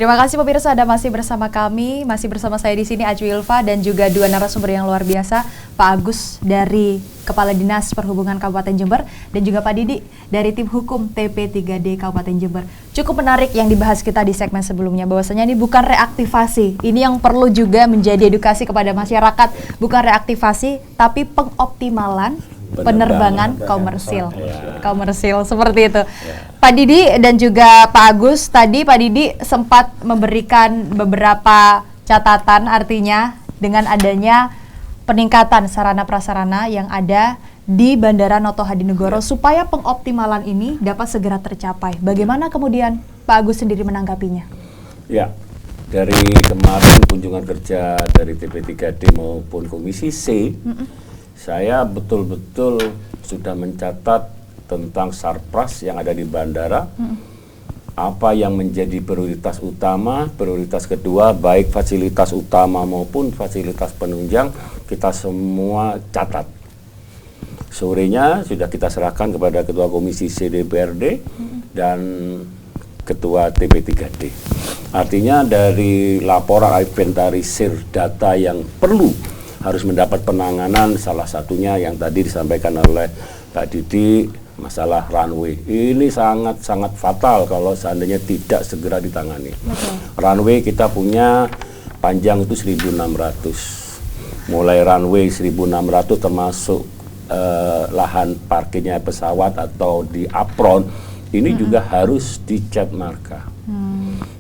Terima kasih pemirsa, Anda masih bersama kami, masih bersama saya di sini Acu Ilva dan juga dua narasumber yang luar biasa, Pak Agus dari Kepala Dinas Perhubungan Kabupaten Jember dan juga Pak Didi dari tim hukum TP3D Kabupaten Jember. Cukup menarik yang dibahas kita di segmen sebelumnya, bahwasanya ini bukan reaktivasi, ini yang perlu juga menjadi edukasi kepada masyarakat, bukan reaktivasi tapi pengoptimalan penerbangan komersil, komersil seperti itu. Pak Didi dan juga Pak Agus, tadi Pak Didi sempat memberikan beberapa catatan, artinya dengan adanya peningkatan sarana prasarana yang ada di Bandara Noto Hadinegoro supaya pengoptimalan ini dapat segera tercapai. Bagaimana kemudian Pak Agus sendiri menanggapinya? Ya, dari kemarin kunjungan kerja dari TP3D maupun Komisi C, saya betul-betul sudah mencatat tentang sarpras yang ada di bandara, apa yang menjadi prioritas utama, prioritas kedua, baik fasilitas utama maupun fasilitas penunjang, kita semua catat. Sorenya sudah kita serahkan kepada Ketua Komisi C DPRD dan Ketua TP3D. Artinya dari laporan inventarisir data yang perlu harus mendapat penanganan, salah satunya yang tadi disampaikan oleh Pak Didi, masalah runway. Ini sangat-sangat fatal kalau seandainya tidak segera ditangani. Runway kita punya panjang itu 1.600. Mulai runway 1.600 termasuk lahan parkirnya pesawat atau di apron, ini juga harus dicat marka.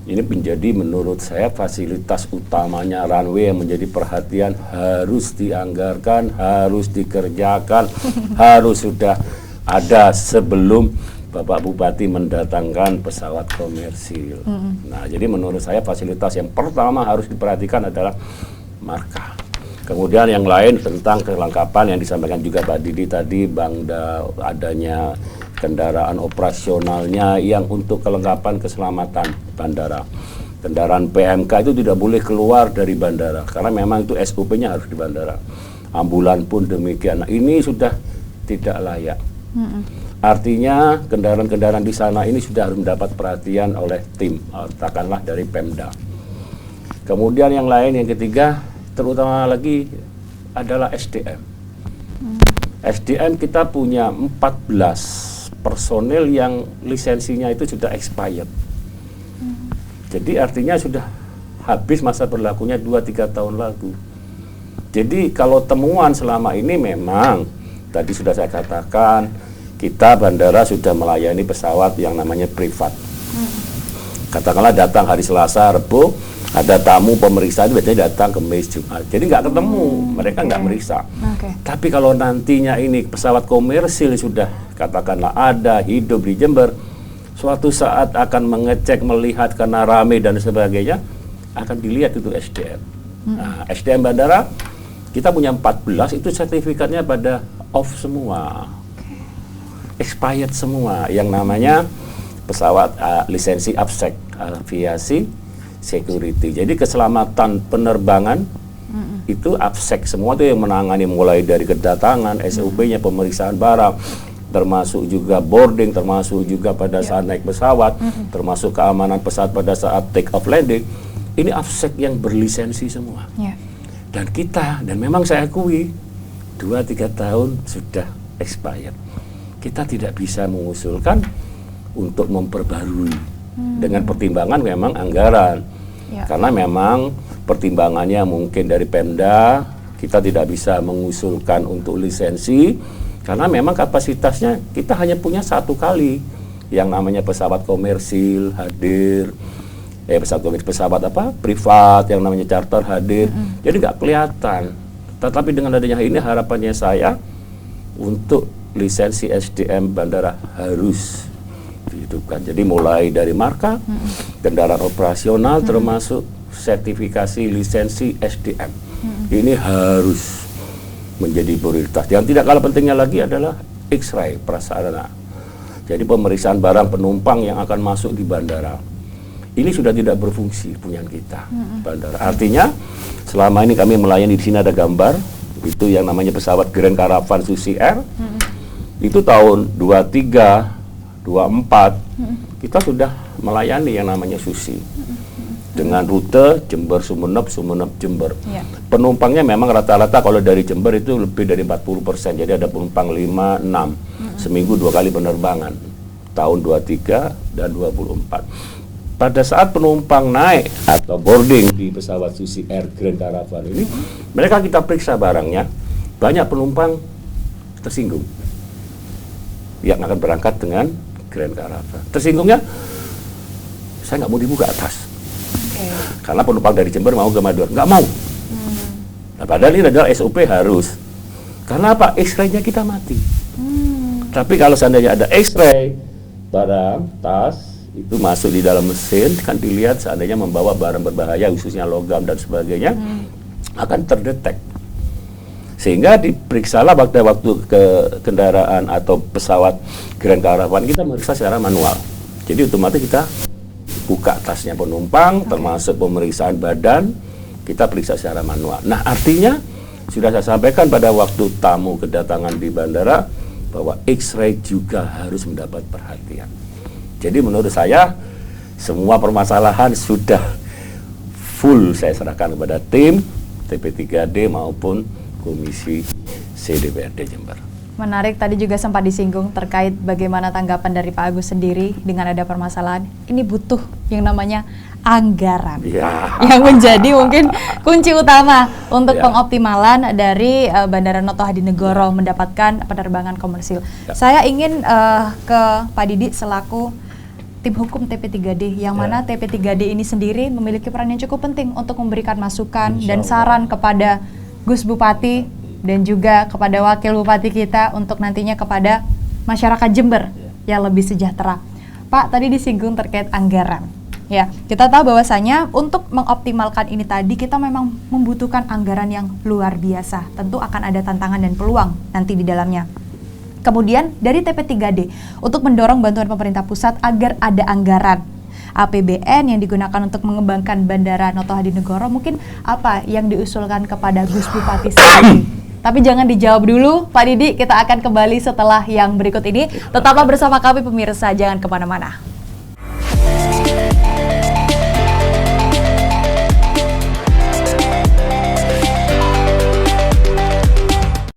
Ini menjadi menurut saya fasilitas utamanya runway yang menjadi perhatian, harus dianggarkan, harus dikerjakan, harus sudah ada sebelum Bapak Bupati mendatangkan pesawat komersil. Nah, jadi menurut saya fasilitas yang pertama harus diperhatikan adalah marka. Kemudian yang lain tentang kelengkapan yang disampaikan juga Pak Didi tadi, adanya kendaraan operasionalnya yang untuk kelengkapan keselamatan bandara. Kendaraan PMK itu tidak boleh keluar dari bandara karena memang itu SOP-nya harus di bandara. Ambulan pun demikian. Nah, ini sudah tidak layak. Artinya kendaraan-kendaraan di sana ini sudah harus mendapat perhatian oleh tim, katakanlah dari Pemda. Kemudian yang lain, yang ketiga, terutama lagi adalah SDM. SDM kita punya 14 personel yang lisensinya itu sudah expired. Jadi artinya sudah habis masa berlakunya 2-3 tahun lalu. Jadi kalau temuan selama ini memang tadi sudah saya katakan, kita bandara sudah melayani pesawat yang namanya privat. Katakanlah datang hari Selasa, Rabu, ada tamu pemeriksaan biasanya datang Kamis, Jumat. Jadi nggak ketemu, mereka nggak meriksa. Tapi kalau nantinya ini pesawat komersil sudah katakanlah ada, hidup di Jember, suatu saat akan mengecek, melihat karena rame dan sebagainya, akan dilihat itu SDM. Nah, SDM bandara, kita punya 14, itu sertifikatnya pada off semua. Expired semua, yang namanya pesawat lisensi AFSEC, aviasi security. Jadi keselamatan penerbangan itu AFSEC semua itu yang menangani mulai dari kedatangan, SOP-nya, pemeriksaan barang, termasuk juga boarding, termasuk juga pada saat naik pesawat, termasuk keamanan pesawat pada saat take off landing. Ini AFSEC yang berlisensi semua. Dan kita, dan memang saya akui 2-3 tahun sudah expired. Kita tidak bisa mengusulkan untuk memperbarui dengan pertimbangan memang anggaran. Karena memang pertimbangannya mungkin dari Pemda, kita tidak bisa mengusulkan untuk lisensi karena memang kapasitasnya kita hanya punya satu kali yang namanya pesawat komersil hadir, pesawat apa privat yang namanya charter hadir, jadi nggak kelihatan. Tetapi dengan adanya ini harapannya saya untuk lisensi SDM bandara harus dihidupkan. Jadi mulai dari marka, kendaraan operasional, termasuk sertifikasi lisensi SDM. Ini harus menjadi prioritas. Yang tidak kalah pentingnya lagi adalah X-ray prasarana. Jadi pemeriksaan barang penumpang yang akan masuk di bandara. Ini sudah tidak berfungsi punyaan kita, bandara. Artinya selama ini kami melayani, di sini ada gambar, itu yang namanya pesawat Grand Caravan Susi Air. Itu tahun 23, 24 kita sudah melayani yang namanya Susi. dengan rute Jember Sumeneb, Sumeneb Jember. Ya. Penumpangnya memang rata-rata kalau dari Jember itu lebih dari 40%. Jadi ada penumpang 5, 6 seminggu 2 kali penerbangan tahun 23 dan 24. Pada saat penumpang naik atau boarding di pesawat Susi Air Grand Caravan ini, mereka kita periksa barangnya, banyak penumpang tersinggung yang akan berangkat dengan Grand Caravan. Tersinggungnya, saya nggak mau dibuka atas. Karena penumpang dari Jember mau ke Madura, nggak mau. Nah, padahal ini adalah SOP harus. Karena apa? X-ray-nya kita mati. Tapi kalau seandainya ada X-ray, barang, tas, itu masuk di dalam mesin, kan dilihat seandainya membawa barang berbahaya, khususnya logam dan sebagainya, akan terdetek. Sehingga diperiksalah waktu ke kendaraan atau pesawat Grand Caravan, kita meriksa secara manual. Jadi otomatis kita buka tasnya penumpang, termasuk pemeriksaan badan, kita periksa secara manual. Nah, artinya sudah saya sampaikan pada waktu tamu kedatangan di bandara bahwa X-ray juga harus mendapat perhatian. Jadi menurut saya semua permasalahan sudah full saya serahkan kepada tim TP3D maupun Komisi C DPRD Jember. Menarik, tadi juga sempat disinggung terkait bagaimana tanggapan dari Pak Agus sendiri dengan ada permasalahan. Ini butuh yang namanya anggaran. Yang menjadi mungkin kunci utama untuk pengoptimalan dari Bandara Noto Hadinegoro mendapatkan penerbangan komersil. Saya ingin ke Pak Didi selaku tim hukum TP3D, yang mana TP3D ini sendiri memiliki peran yang cukup penting untuk memberikan masukan dan saran kepada Gus Bupati dan juga kepada wakil bupati kita untuk nantinya kepada masyarakat Jember yang lebih sejahtera. Pak, tadi disinggung terkait anggaran. Ya, kita tahu bahwasanya untuk mengoptimalkan ini tadi kita memang membutuhkan anggaran yang luar biasa. Tentu akan ada tantangan dan peluang nanti di dalamnya. Kemudian dari TP3D untuk mendorong bantuan pemerintah pusat agar ada anggaran APBN yang digunakan untuk mengembangkan Bandara Noto Hadinegoro, mungkin apa yang diusulkan kepada Gus Bupati sendiri? Tapi jangan dijawab dulu, Pak Didi, kita akan kembali setelah yang berikut ini. Tetaplah bersama kami pemirsa, jangan kemana-mana.